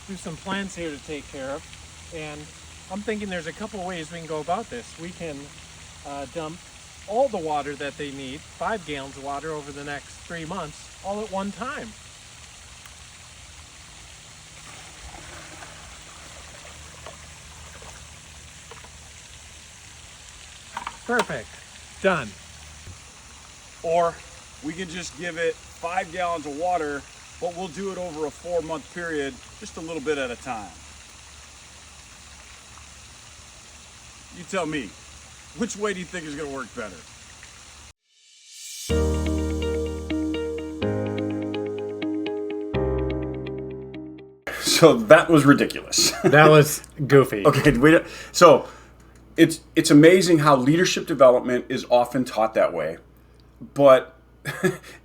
do some plants here to take care of, and I'm thinking there's a couple ways we can go about this. We can dump all the water that they need, 5 gallons of water over the next 3 months, all at one time. Perfect. Done. Or we can just give it 5 gallons of water, but we'll do it over a 4-month period, just a little bit at a time. You tell me, which way do you think is going to work better? So that was ridiculous. That was goofy. Okay, so it's amazing how leadership development is often taught that way, but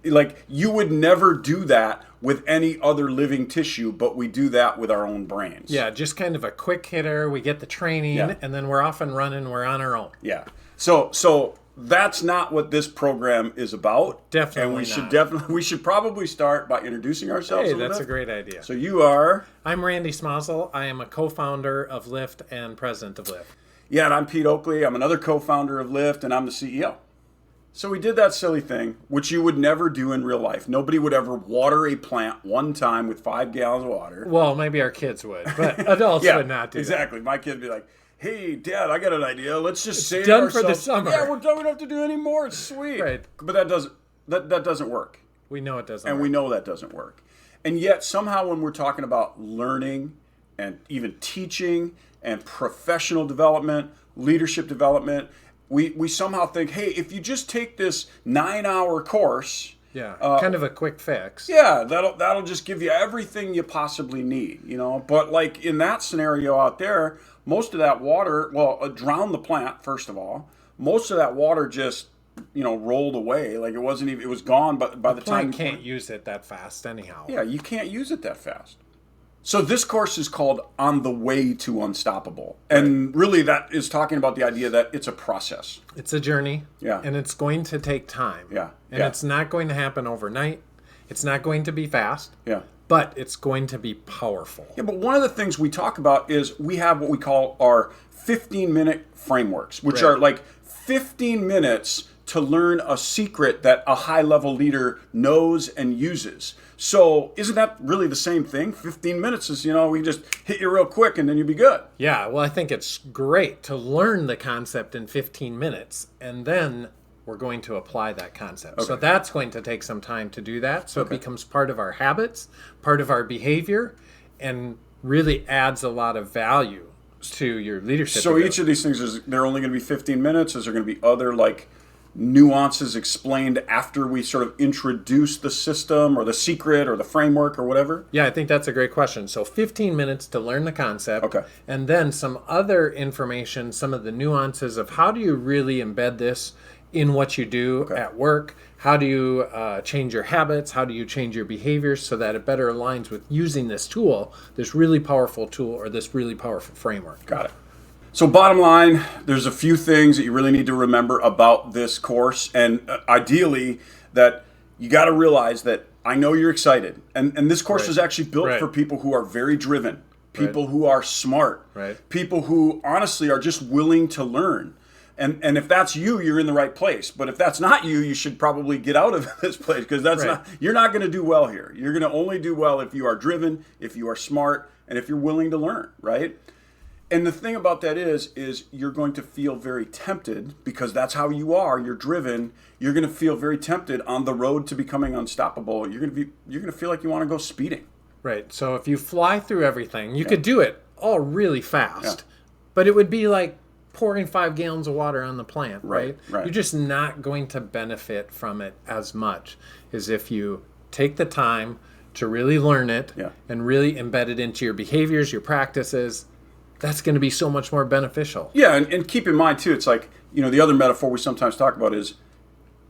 like you would never do that with any other living tissue, but we do that with our own brains. Yeah, just kind of a quick hitter. We get the training, and then we're off and running. We're on our own. Yeah. So that's not what this program is about. Definitely And we should probably start by introducing ourselves. Hey, that's a great idea. So you are? I'm Randy Smozzle. I am a co-founder of Lyft and president of Lyft. Yeah, and I'm Pete Oakley. I'm another co-founder of Lyft, and I'm the CEO. So we did that silly thing, which you would never do in real life. Nobody would ever water a plant one time with 5 gallons of water. Well, maybe our kids would, but adults would not do exactly. My kid would be like, hey, Dad, I got an idea. Let's just save done ourselves. for the summer. Yeah, we're done. We don't have to do any more. It's sweet. Right. But that doesn't work. We know it doesn't And work. we know that doesn't work. And yet somehow when we're talking about learning and even teaching and professional development, leadership development, we somehow think, hey, if you just take this 9-hour course, kind of a quick fix. yeah, that'll just give you everything you possibly need, But like in that scenario out there, most of that water, drown the plant first of all. Most of that water just rolled away. Like it wasn't even. It was gone. But by the time you can't use it that fast anyhow. Yeah, you can't use it that fast. So this course is called On the Way to Unstoppable. And really that is talking about the idea that it's a process. It's a journey. Yeah. And it's going to take time. Yeah. And it's not going to happen overnight. It's not going to be fast. Yeah. But it's going to be powerful. Yeah, but one of the things we talk about is we have what we call our 15-minute frameworks, which are like 15 minutes to learn a secret that a high-level leader knows and uses. So isn't that really the same thing? 15 minutes is, we just hit you real quick and then you'll be good. Yeah, well, I think it's great to learn the concept in 15 minutes, and then we're going to apply that concept. Okay. So that's going to take some time to do that. So it becomes part of our habits, part of our behavior, and really adds a lot of value to your leadership. So each of these things, they're only going to be 15 minutes? Is there going to be other, nuances explained after we sort of introduce the system or the secret or the framework or whatever? Yeah, I think that's a great question. So 15 minutes to learn the concept. Okay. And then some other information, some of the nuances of how do you really embed this in what you do at work? How do you change your habits? How do you change your behaviors so that it better aligns with using this tool, this really powerful tool or this really powerful framework? Got it. So bottom line, there's a few things that you really need to remember about this course. And ideally, that you got to realize that I know you're excited. And this course is actually built for people who are very driven, people who are smart, people who honestly are just willing to learn. And if that's you, you're in the right place. But if that's not you, you should probably get out of this place because you're not going to do well here. You're going to only do well if you are driven, if you are smart, and if you're willing to learn, right? And the thing about that is you're going to feel very tempted because that's how you are. You're driven. You're going to feel very tempted on the road to becoming unstoppable. You're going to feel like you want to go speeding. Right. So if you fly through everything, you could do it all really fast, but it would be like pouring 5 gallons of water on the plant, right? You're just not going to benefit from it as much as if you take the time to really learn it and really embed it into your behaviors, your practices. That's going to be so much more beneficial. Yeah, and keep in mind, too, it's like, the other metaphor we sometimes talk about is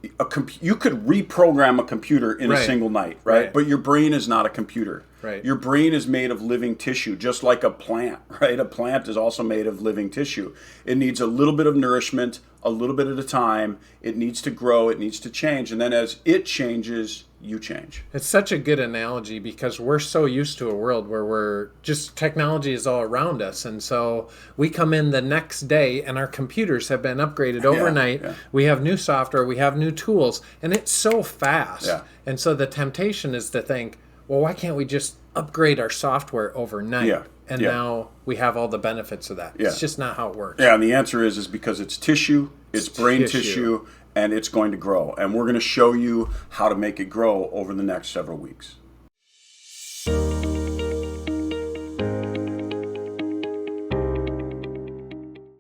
you could reprogram a computer in a single night, right? But your brain is not a computer. Right. Your brain is made of living tissue, just like a plant, right? A plant is also made of living tissue. It needs a little bit of nourishment, a little bit at a time. It needs to grow, it needs to change. And then as it changes, you change. It's such a good analogy because we're so used to a world where we're just technology is all around us. And so we come in the next day and our computers have been upgraded overnight. Yeah. We have new software, we have new tools, and it's so fast. Yeah. And so the temptation is to think, well, why can't we just upgrade our software overnight? Yeah. And now we have all the benefits of that. Yeah. It's just not how it works. Yeah, and the answer is because it's tissue, it's brain tissue, and it's going to grow. And we're going to show you how to make it grow over the next several weeks.